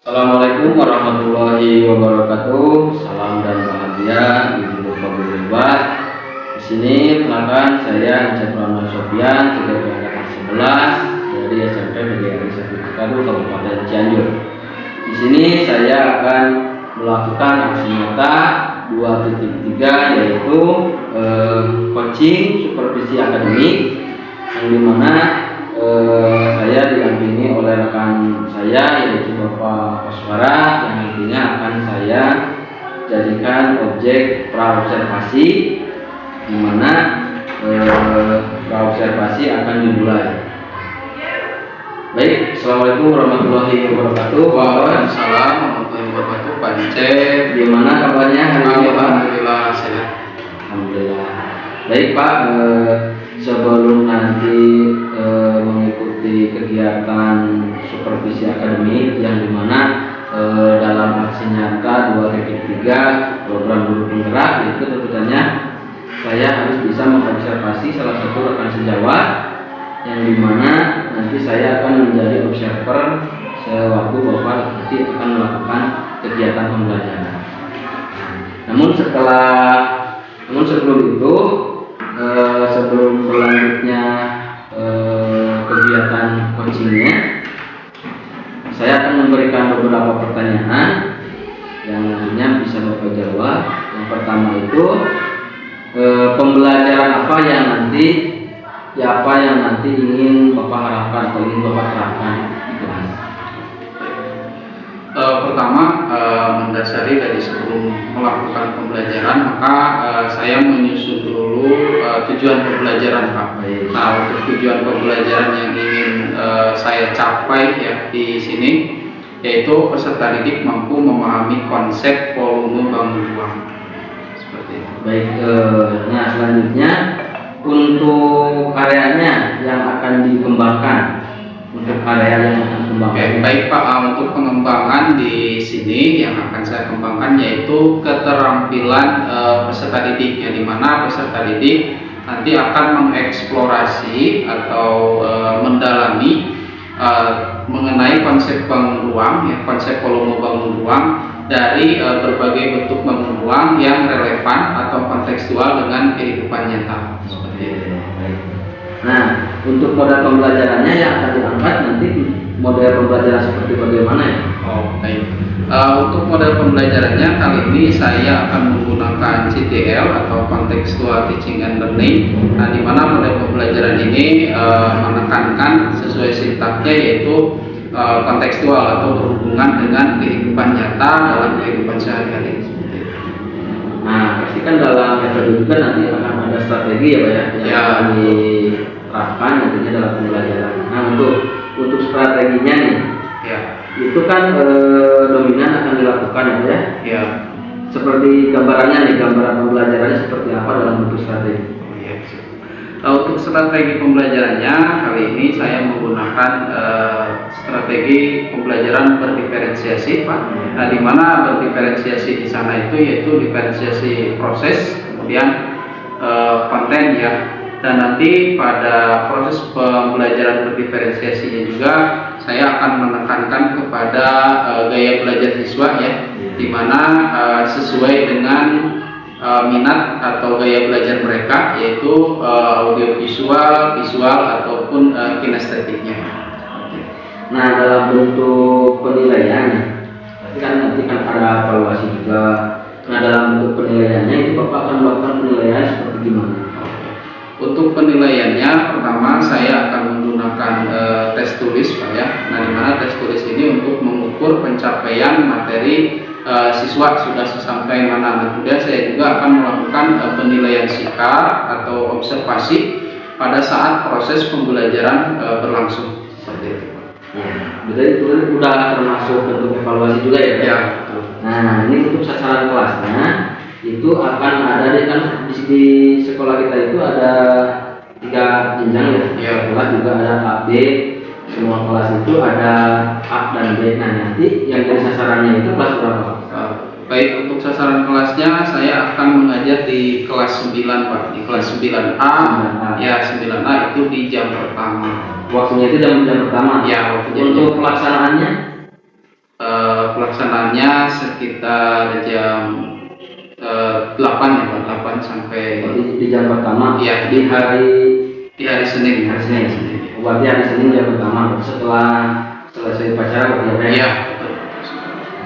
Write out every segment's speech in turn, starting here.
Assalamualaikum warahmatullahi wabarakatuh. Salam dan bahagia ibu bapak berlibat. Di sini perkenalkan saya Encep Rahman Sofian, sebagai angkatan 11 dari SMP PGRI 1 Cikadu Kabupaten Cianjur. Di sini saya akan melakukan aksi nyata 2.3, yaitu coaching supervisi akademik, yang dimana saya didampingi oleh rekan saya yaitu Bapak Koswara, yang nantinya akan saya jadikan objek praobservasi, di mana praobservasi akan dimulai. Baik, assalamualaikum warahmatullahi wabarakatuh. Waalaikumsalam warahmatullahi wabarakatuh. Pak Encep, Gimana kabarnya hari ini, Pak? Alhamdulillah sehat. Alhamdulillah. Baik, Pak. Sebelum nanti mengikuti kegiatan supervisi akademik, yang dimana dalam aksi nyata 2.3 program guru penggerak, itu tentunya saya harus bisa mengobservasi salah satu rekan sejawat, yang dimana nanti saya akan menjadi observer sewaktu Bapak nanti akan melakukan kegiatan pembelajaran. Namun sebelum itu, sebelum berlanjutnya kegiatan coachingnya, saya akan memberikan beberapa pertanyaan yang nantinya bisa Bapak jawab. Yang pertama itu, pembelajaran apa yang nanti ingin Bapak harapkan atau ingin Bapak terapkan di kelas? Pertama, mendasari dari sebelum melakukan pembelajaran, maka saya menyusun dulu tujuan pembelajaran, Pak. Nah, untuk tujuan pembelajaran yang ingin saya capai ya di sini, yaitu peserta didik mampu memahami konsep volume bangun ruang. Seperti itu. Baik, nah selanjutnya untuk areanya yang akan dikembangkan. Untuk area yang akan dikembangkan. Baik Pak, untuk pengembangan di sini yang akan saya kembangkan yaitu keterampilan peserta didik, yang dimana peserta didik nanti akan mengeksplorasi atau mendalami mengenai konsep bangun ruang, ya, konsep volume bangun ruang dari berbagai bentuk bangun ruang yang relevan atau kontekstual dengan kehidupan nyata. Seperti itu. Nah, untuk model pembelajarannya yang akan diangkat nanti model pembelajaran seperti bagaimana ya? Baik. Untuk model pembelajarannya kali ini saya akan menggunakan CTL atau Contextual Teaching and Learning. Nah, di mana model pembelajaran ini menekankan sesuai sintaknya yaitu kontekstual atau berhubungan dengan kehidupan nyata dalam kehidupan sehari-hari. Nah, pasti kan dalam metode juga nanti akan ada strategi ya, Pak ya, yang akan diterapkan nantinya dalam pembelajaran. Nah, untuk strateginya nih, ya, itu kan dominan akan dilakukan ya. Ya. Seperti gambarannya nih, gambaran pembelajarannya seperti apa dalam bentuk strategi? Untuk strategi pembelajarannya kali ini saya menggunakan strategi pembelajaran berdiferensiasi, Pak. Nah, di mana berdiferensiasi di sana itu yaitu diferensiasi proses, kemudian konten ya. Dan nanti pada proses pembelajaran berdiferensiasinya juga saya akan menekankan kepada gaya belajar siswa ya, di mana sesuai dengan minat atau gaya belajar mereka, yaitu audiovisual, visual ataupun kinestetiknya. Nah, dalam bentuk penilaian, nanti kan ada evaluasi juga. Nah, dalam bentuk penilaiannya itu Bapak akan melakukan penilaian seperti gimana? Untuk penilaiannya, pertama saya akan menggunakan tes tulis, Pak ya. Nah, di mana tes tulis ini untuk mengukur pencapaian materi siswa sudah sampai mana. Nah, kemudian saya juga akan melakukan penilaian sikap atau observasi pada saat proses pembelajaran berlangsung. Seperti itu. Berarti itu udah termasuk bentuk evaluasi juga ya? Ya. Nah, ini untuk sasaran kelasnya itu akan ada kan di sekolah kita itu ada 3 jenjang ya. Kelas juga ada A, B. Semua kelas itu ada A dan B. Nah, nanti yang jadi sasarannya itu kelas berapa? Baik, untuk sasaran kelasnya saya akan mengajar di kelas 9, Pak. Di kelas 9A. Ya, 9A itu di jam pertama. Waktunya itu jam pertama? Ya, waktunya. Untuk pelaksanaannya? Pelaksanaannya sekitar jam 8 ya Pak, 8 sampai di jam pertama. ya Di hari Senin. hari Senin. Berarti hari Senin jam pertama setelah selesai upacara berarti ya. Iya.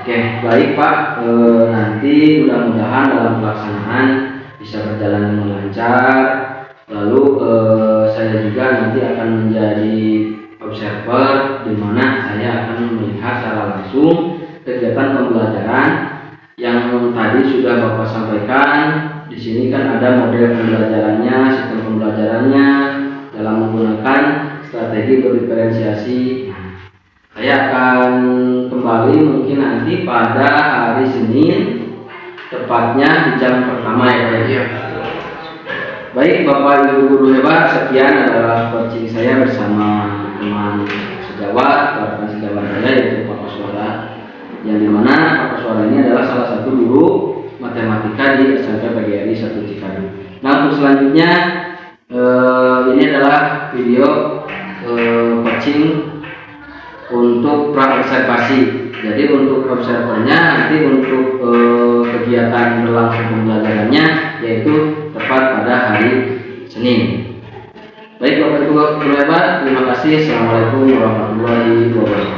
Oke, baik Pak. Nanti mudah-mudahan dalam pelaksanaan bisa berjalan dengan lancar. Lalu saya juga nanti akan menjadi observer di mana saya akan melihat secara langsung kegiatan pembelajaran yang tadi sudah Bapak sampaikan. Di sini kan ada model pembelajarannya, sistem pembelajarannya dalam menggunakan strategi berdiferensiasi. Saya akan kembali mungkin nanti pada hari Senin, tepatnya di jam pertama ya Pak. Iya. Baik Bapak Ibu guru hebat, sekian adalah coaching saya bersama teman sejawat, rekan sejawat saya yaitu Pak Koswara, yang dimana Pak Koswara ini adalah salah satu guru matematika di SMP PGRI 1 Cikadu. Nah untuk selanjutnya ini adalah video coaching untuk pra-observasi. Jadi untuk observernya nanti untuk kegiatan berlangsung pembelajarannya yaitu tepat pada hari Senin. Baik Bapak Ibu guru hebat, terima kasih. Assalamualaikum warahmatullahi wabarakatuh.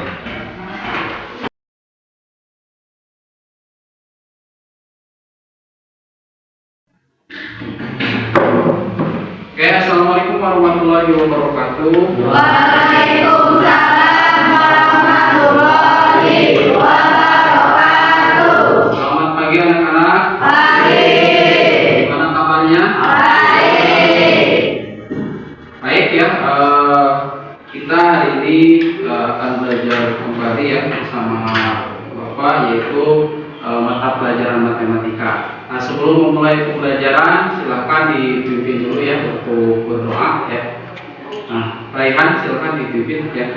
Oke, assalamualaikum warahmatullahi wabarakatuh. Waalaikumsalam warahmatullahi wabarakatuh. Selamat pagi anak-anak. Pagi. Gimana kabarnya? Baik. Baik ya, kita hari ini akan belajar kembali ya bersama Bapak yaitu mata pelajaran matematika. Nah sebelum memulai pembelajaran silahkan dipimpin dulu ya untuk berdoa ya. Nah Raihan silahkan dipimpin ya.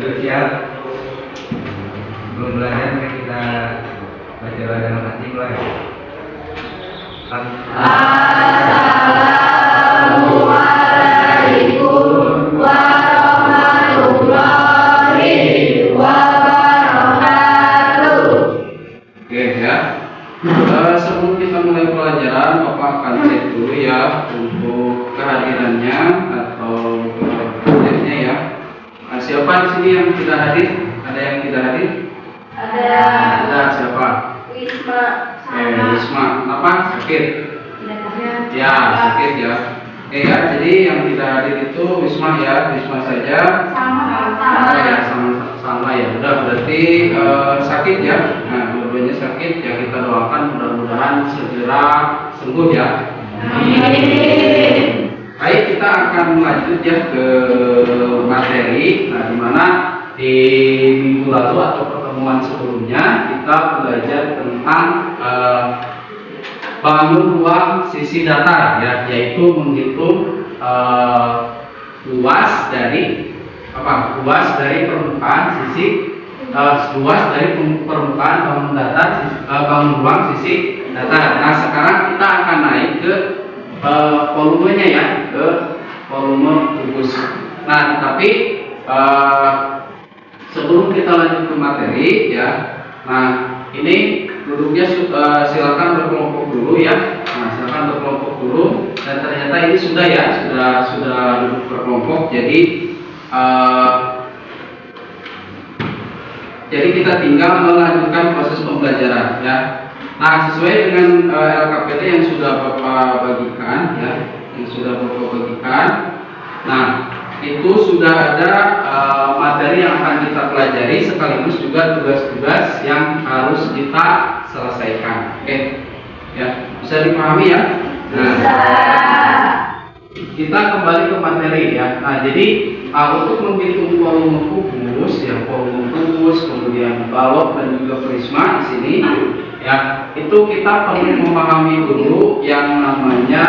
Dulu siap. Belum belajar, mari kita baca dalam hati mulai. Assalamualaikum warahmatullahi wabarakatuh. Oke ya. Sebelum kita mulai pelajaran, Bapak akan cek dulu ya untuk kehadirannya atau hadirnya ya. Nah, siapa di sini yang tidak hadir? Ada yang tidak hadir? Ada Ada siapa? Wisma Wisma. Apa? Sakit? Ya, sakit ya. Ya, jadi yang tidak hadir itu Wisma ya, Wisma saja. Oh ya, sama ya. Udah berarti sakit ya. Nah, dua-duanya sakit ya, kita doakan mudah-mudahan segera sembuh ya. Amin. Baik, kita akan lanjut ya ke materi. Nah, di mana di minggu lalu atau pertemuan sebelumnya kita belajar tentang bangun ruang sisi datar ya, yaitu menghitung luas dari permukaan sisi luas dari permukaan bangun datar bangun ruang sisi datar. Nah sekarang kita akan naik ke volumenya ya, ke volume kubus. Nah tapi sebelum kita lanjut ke materi ya, nah ini duduknya silakan berkelompok dulu ya. Nah silakan berkelompok dulu. Dan ternyata ini sudah ya, sudah duduk berkelompok. Jadi kita tinggal melanjutkan proses pembelajaran ya. Nah sesuai dengan LKPD yang sudah Bapak bagikan ya, Nah itu sudah ada materi yang akan kita pelajari sekaligus juga tugas-tugas yang harus kita selesaikan. Oke, ya bisa dipahami ya. Nah, kita kembali ke materi ya. Nah jadi untuk menghitung volume kubus ya, kemudian balok dan juga prisma di sini ya, itu kita perlu memahami dulu yang namanya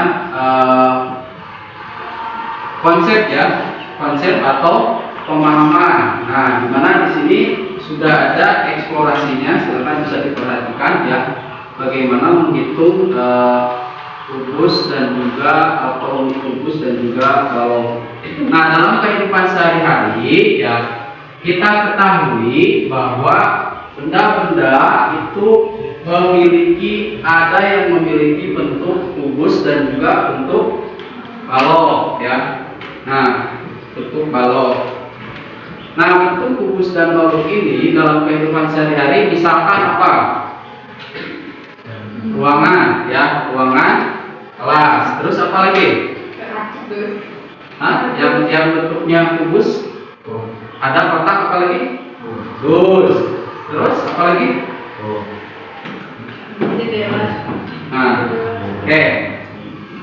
konsep ya, konsep atau pemahaman. Nah, di mana di sini sudah ada eksplorasinya, silakan bisa diperhatikan ya, bagaimana menghitung kubus dan juga kolom kubus dan juga kolom. Nah, dalam kehidupan sehari-hari ya kita ketahui bahwa benda-benda itu ada yang memiliki bentuk kubus dan juga bentuk balok ya. Nah, bentuk balok. Nah, bentuk kubus dan balok ini dalam kehidupan sehari-hari misalkan apa? Ruangan ya, ruangan, kelas. Terus apa lagi? Hah? Yang bentuknya kubus? Ada kotak apa lagi? Dus. Terus apa lagi? Nah, oke.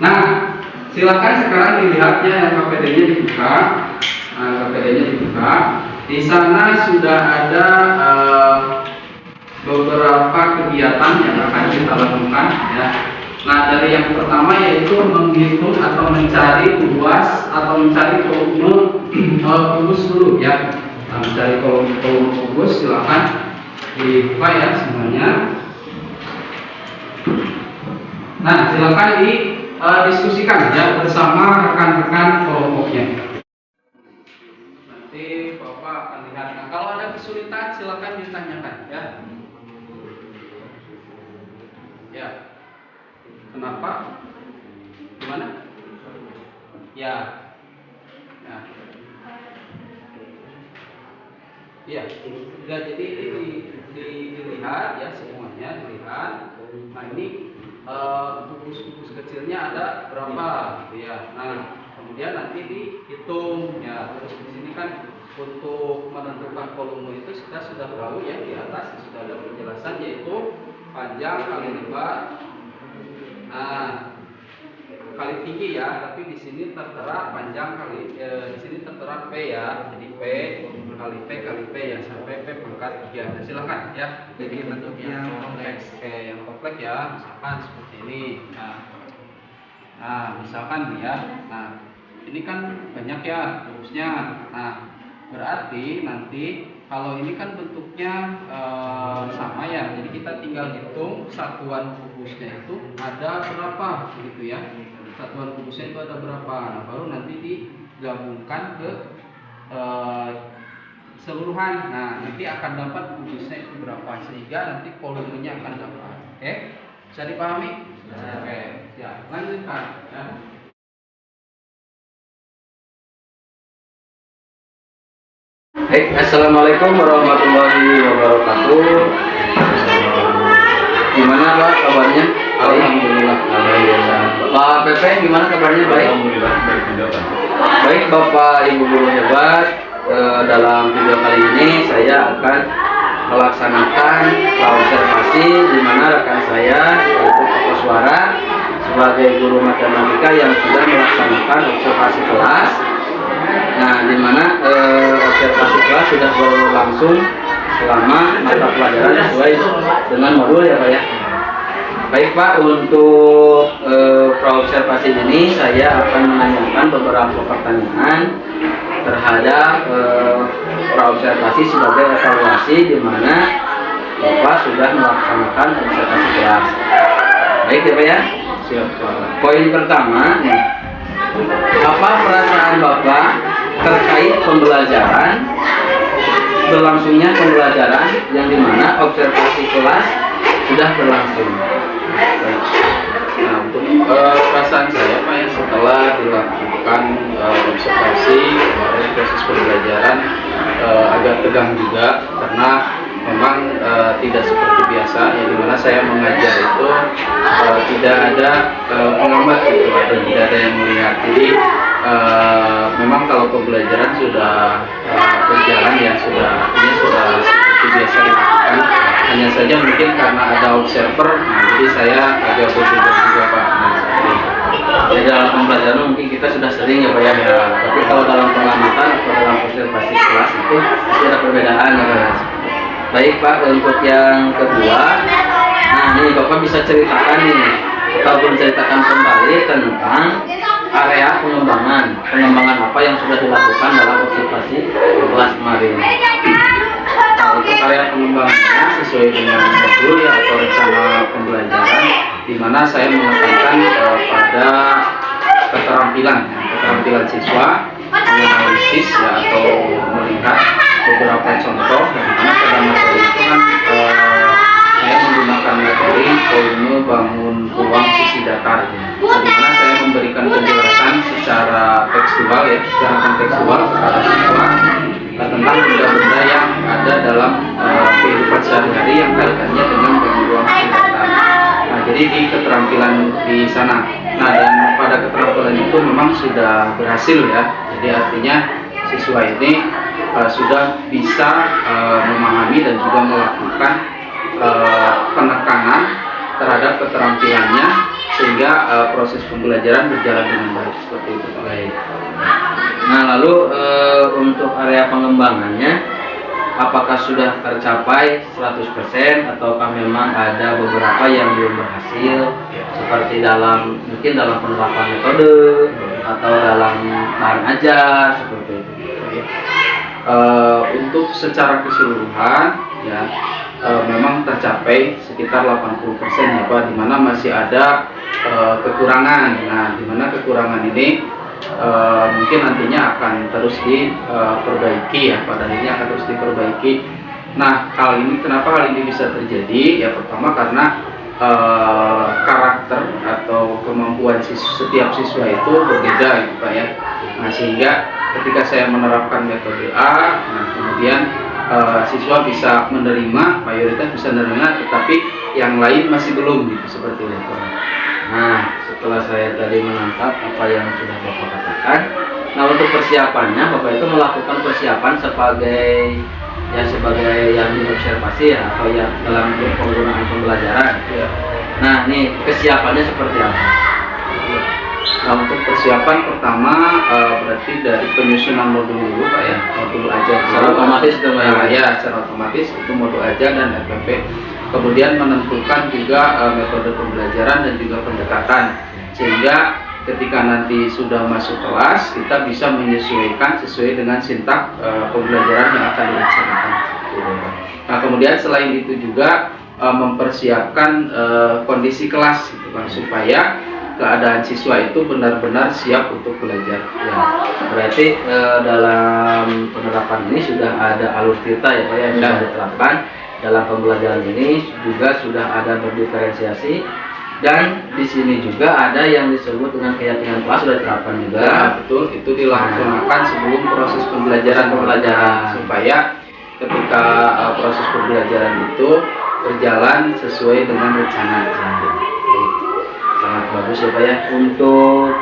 Nah, silakan sekarang dilihatnya yang KPD-nya dibuka. Nah, KPD-nya dibuka. Di sana sudah ada beberapa kegiatan yang akan kita lakukan ya. Nah, dari yang pertama yaitu menghitung atau mencari luas atau mencari volume kubus dulu ya. Nah, mencari volume kubus silakan dibuka ya semuanya. Nah, silakan didiskusikan ya bersama rekan-rekan kelompoknya. Nanti Bapak akan lihat. Nah, kalau ada kesulitan silakan ditanyakan ya. Ya. Kenapa? Gimana? Ya. Ya. Iya. Ya, jadi ini dilihat ya semuanya dilihat. Nah, ini kubus-kubus kecilnya ada berapa? Ya. Nah, kemudian nanti dihitung ya. Terus di sini kan untuk menentukan volume itu kita sudah tahu ya, di atas sudah ada penjelasan yaitu panjang kali lebar, nah kali tinggi ya, tapi di sini tertera panjang kali di sini tertera P ya, jadi P kali P yang sampai P pangkat 3. Nah, silakan ya. Jadi bentuk yang kompleks, yang kompleks ya, misalkan seperti ini. Nah, misalkan nih ya. Nah, ini kan banyak ya kubusnya. Nah, berarti nanti kalau ini kan bentuknya sama ya, jadi kita tinggal hitung satuan kubusnya itu ada berapa gitu ya. Satuan kubusnya itu ada berapa. Nah, baru nanti digabungkan ke keseluruhan. Nah, nanti akan dapat kubusnya itu berapa sehingga nanti volumenya akan dapat. Oke? Bisa dipahami? Oke. Ya, lanjutkan ya. Baik, assalamualaikum warahmatullahi wabarakatuh. Gimana Pak kabarnya? Alhamdulillah. Alhamdulillah. Pak Pepe gimana kabarnya? Baik. Alhamdulillah, baik juga, Pak. Baik Bapak Ibu guru hebat, dalam video kali ini saya akan melaksanakan observasi di mana rekan saya yaitu Pak Koswara sebagai guru matematika yang sudah melaksanakan observasi kelas. Nah, di mana observasi kelas sudah berlangsung selama mata pelajaran sesuai dengan modul ya Pak ya. Baik Pak, untuk praobservasi ini saya akan menanyakan beberapa pertanyaan terhadap praobservasi sebagai evaluasi di mana Bapak sudah melaksanakan observasi kelas. Baik ya Pak ya. Siap, Pak. Poin pertama nih. Apa perasaan Bapak terkait berlangsungnya pembelajaran yang dimana observasi kelas sudah berlangsung? Nah, untuk perasaan saya Pak ya, setelah dilakukan observasi kemarin proses pembelajaran agak tegang juga karena memang tidak seperti biasa ya, dimana saya mengajar itu tidak ada pengamat gitu atau tidak ada yang melihat. Jadi memang kalau pembelajaran sudah berjalan ya ini sudah seperti biasa dilakukan. Hanya saja mungkin karena ada observer, nah jadi saya agak berpikir juga Pak. Nah, jadi dalam pembelajaran mungkin kita sudah sering ya Pak ya. Tapi kalau dalam pengamatan atau dalam observasi kelas itu pasti ada perbedaan ya Pak. Baik Pak, untuk yang kedua, nah ini Bapak bisa ceritakan nih atau menceritakan kembali tentang area pengembangan apa yang sudah dilakukan dalam observasi kelas kemarin. Nah, untuk area pengembangannya sesuai dengan modul ya atau rencana pembelajaran di mana saya menekankan pada keterampilan siswa menganalisis ya, atau melihat beberapa contoh, di mana pada materi itu kan saya menggunakan materi volume bangun ruang sisi datar, di mana saya memberikan penjelasan secara tekstual ya, secara kontekstual kepada siswa tentang benda-benda yang ada dalam kehidupan sehari-hari yang kaitannya dengan bangun ruang sisi datar. Nah, jadi di keterampilan di sana. Nah, dan pada keterampilan itu memang sudah berhasil ya. Jadi artinya siswa ini sudah bisa memahami dan juga melakukan penekanan terhadap keterampilannya sehingga proses pembelajaran berjalan dengan baik seperti itu. Baik. Nah, lalu untuk area pengembangannya, apakah sudah tercapai 100% ataukah memang ada beberapa yang belum berhasil, seperti mungkin dalam penerapan metode atau dalam bahan ajar seperti itu? Untuk secara keseluruhan ya memang tercapai sekitar 80% ya Pak, di mana masih ada kekurangan. Nah, di mana kekurangan ini mungkin nantinya akan terus diperbaiki ya, pada akhirnya akan terus diperbaiki. Nah, kenapa hal ini bisa terjadi? Ya pertama karena karakter atau kemampuan setiap siswa itu berbeda gitu Pak ya. Nah, sehingga ketika saya menerapkan metode A, nah kemudian siswa bisa menerima, mayoritas bisa menerima, tetapi yang lain masih belum gitu, seperti itu. Nah, setelah saya tadi menangkap apa yang sudah Bapak katakan, nah untuk persiapannya, Bapak itu melakukan persiapan sebagai yang diobservasi ya, atau yang dalam penggunaan pembelajaran. Ya. Nah, nih kesiapannya seperti apa? Nah, untuk persiapan pertama berarti dari penyusunan modul dulu Pak ya, modul ajar Secara otomatis itu ya, secara otomatis itu modul ajar dan FPP. Kemudian menentukan juga metode pembelajaran dan juga pendekatan, sehingga ketika nanti sudah masuk kelas kita bisa menyesuaikan sesuai dengan sintak pembelajaran yang akan dilaksanakan. Nah, kemudian selain itu juga mempersiapkan kondisi kelas gitu kan, supaya keadaan siswa itu benar-benar siap untuk belajar. Ya, berarti dalam penerapan ini sudah ada alur cerita ya Pak yang sudah diterapkan dalam pembelajaran ini, juga sudah ada berdiferensiasi, dan di sini juga ada yang disebut dengan keyakinan kelas sudah diterapkan juga. Ya, betul, itu dilaksanakan sebelum proses pembelajaran supaya ketika proses pembelajaran itu berjalan sesuai dengan rencana. Sangat bagus ya Pak ya. Untuk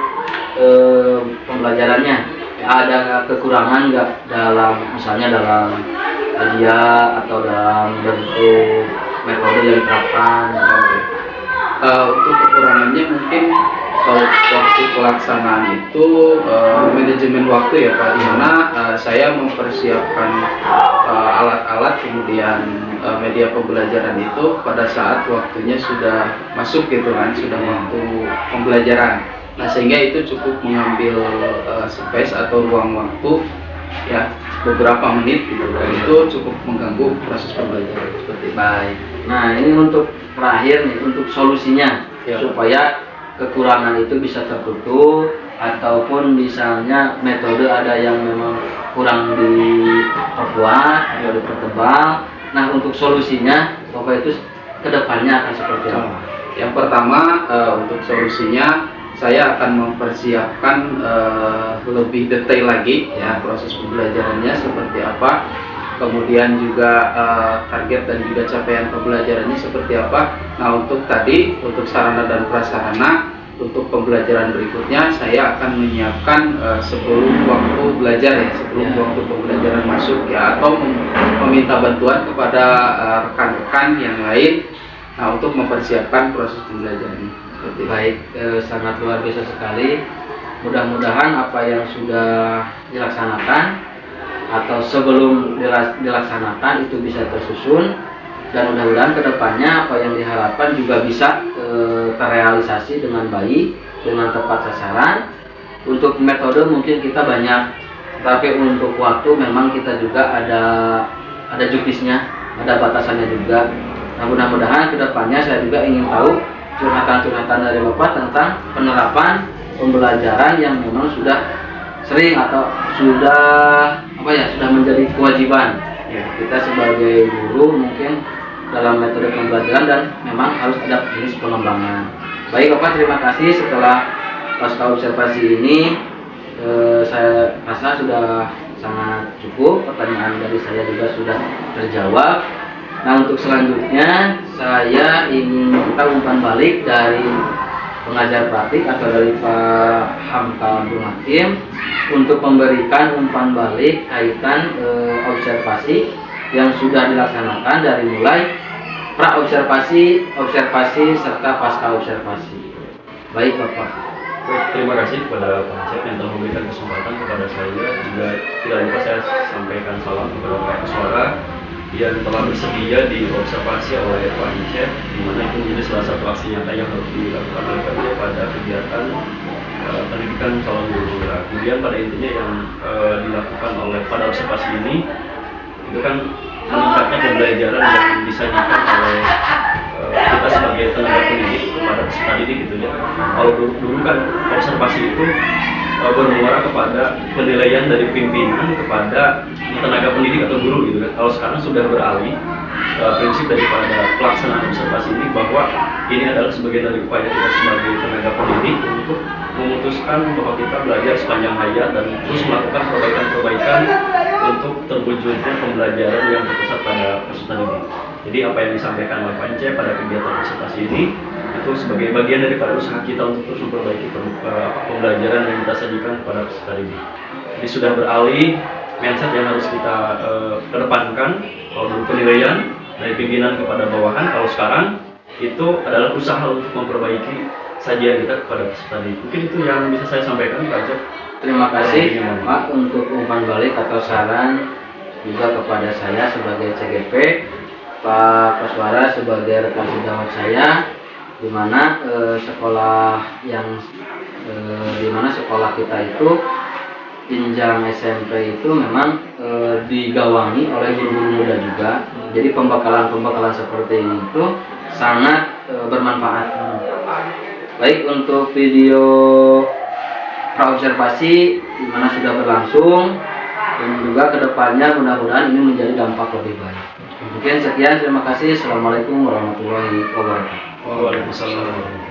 pembelajarannya ada kekurangan nggak misalnya dalam media atau dalam bentuk metode yang diterapkan? Untuk kekurangannya mungkin waktu pelaksanaan itu manajemen waktu ya Pak, di mana saya mempersiapkan alat-alat kemudian media pembelajaran itu pada saat waktunya sudah masuk gitu kan, sudah waktu pembelajaran. Nah, sehingga itu cukup mengambil space atau ruang waktu ya beberapa menit gitu, dan itu cukup mengganggu proses pembelajaran seperti itu. Baik. Nah, ini untuk terakhir nih, untuk solusinya Ya, supaya kekurangan itu bisa tertutup, ataupun misalnya metode ada yang memang kurang diperkuat atau dipertebal. Nah, untuk solusinya Bapak itu kedepannya akan seperti apa? Yang pertama, untuk solusinya saya akan mempersiapkan lebih detail lagi ya proses pembelajarannya seperti apa, kemudian juga target dan juga capaian pembelajarannya seperti apa. Nah, untuk sarana dan prasarana untuk pembelajaran berikutnya saya akan menyiapkan sebelum waktu belajar ya, sebelum waktu pembelajaran masuk ya, atau meminta bantuan kepada rekan-rekan yang lain untuk mempersiapkan proses pembelajaran. Baik, sangat luar biasa sekali. Mudah-mudahan apa yang sudah dilaksanakan atau sebelum dilaksanakan itu bisa tersusun, dan mudah-mudahan kedepannya apa yang diharapkan juga bisa terrealisasi dengan baik, dengan tepat sasaran. Untuk metode mungkin kita banyak, tapi untuk waktu memang kita juga ada jukisnya, ada batasannya juga. Nah, mudah-mudahan kedepannya saya juga ingin tahu curhatan-curhatan dari Bapak tentang penerapan pembelajaran yang memang sudah sering atau sudah sudah menjadi kewajiban ya, kita sebagai guru mungkin dalam metode pembelajaran dan memang harus ada jenis pengembangan. Baik Bapak, terima kasih. Setelah pasca observasi ini saya rasa sudah sangat cukup, pertanyaan dari saya juga sudah terjawab. Nah, untuk selanjutnya saya ingin minta umpan balik dari pengajar praktik atau dari Pak Hamka Abdul Hakim untuk memberikan umpan balik kaitan observasi yang sudah dilaksanakan dari mulai pra-observasi, observasi, serta pasca observasi. Baik Bapak. Baik, terima kasih kepada Pak Cep yang telah memberikan kesempatan kepada saya. Juga tidak lupa saya sampaikan salam kepada Pak Suara yang telah bersedia diobservasi oleh Pak Cep, di mana itu menjadi salah satu aksi nyata yang harus dilakukan oleh Pak Cep pada kegiatan pendidikan calon guru penggerak. Kemudian pada intinya yang dilakukan oleh pada observasi ini itu kan meningkatnya pembelajaran yang disajikan oleh kita sebagai tenaga pendidik kepada peserta didik gitu ya. Kalau dulu kan observasi itu bermuara kepada penilaian dari pimpinan kepada tenaga pendidik atau guru gitu kan. Kalau sekarang sudah beralih prinsip daripada pelaksanaan observasi ini bahwa ini adalah sebagian dari upaya kita sebagai tenaga pendidik untuk memutuskan bahwa kita belajar sepanjang hayat dan terus melakukan perbaikan-perbaikan untuk terwujudnya pembelajaran yang berpusat pada peserta didik. Jadi apa yang disampaikan oleh Pak Ence pada kegiatan observasi ini itu sebagai bagian daripada usaha kita untuk terus memperbaiki pembelajaran yang kita sajikan kepada peserta didik. Jadi sudah beralih mindset yang harus kita kedepankan. Kalau dulu penilaian dari pimpinan kepada bawahan, kalau sekarang itu adalah usaha untuk memperbaiki sajian kita kepada peserta didik. Mungkin itu yang bisa saya sampaikan Pak Ence. Terima kasih Pak untuk umpan balik atau saran juga kepada saya sebagai CGP, Pak Koswara sebagai rekan sejawat saya, di mana sekolah kita itu jenjang SMP itu memang digawangi oleh guru-guru muda juga. Jadi pembekalan seperti ini itu sangat bermanfaat. Baik, untuk video pra-observasi di mana sudah berlangsung dan juga kedepannya mudah-mudahan ini menjadi dampak lebih baik. Mungkin sekian, terima kasih. Assalamualaikum warahmatullahi wabarakatuh. Waalaikumsalam.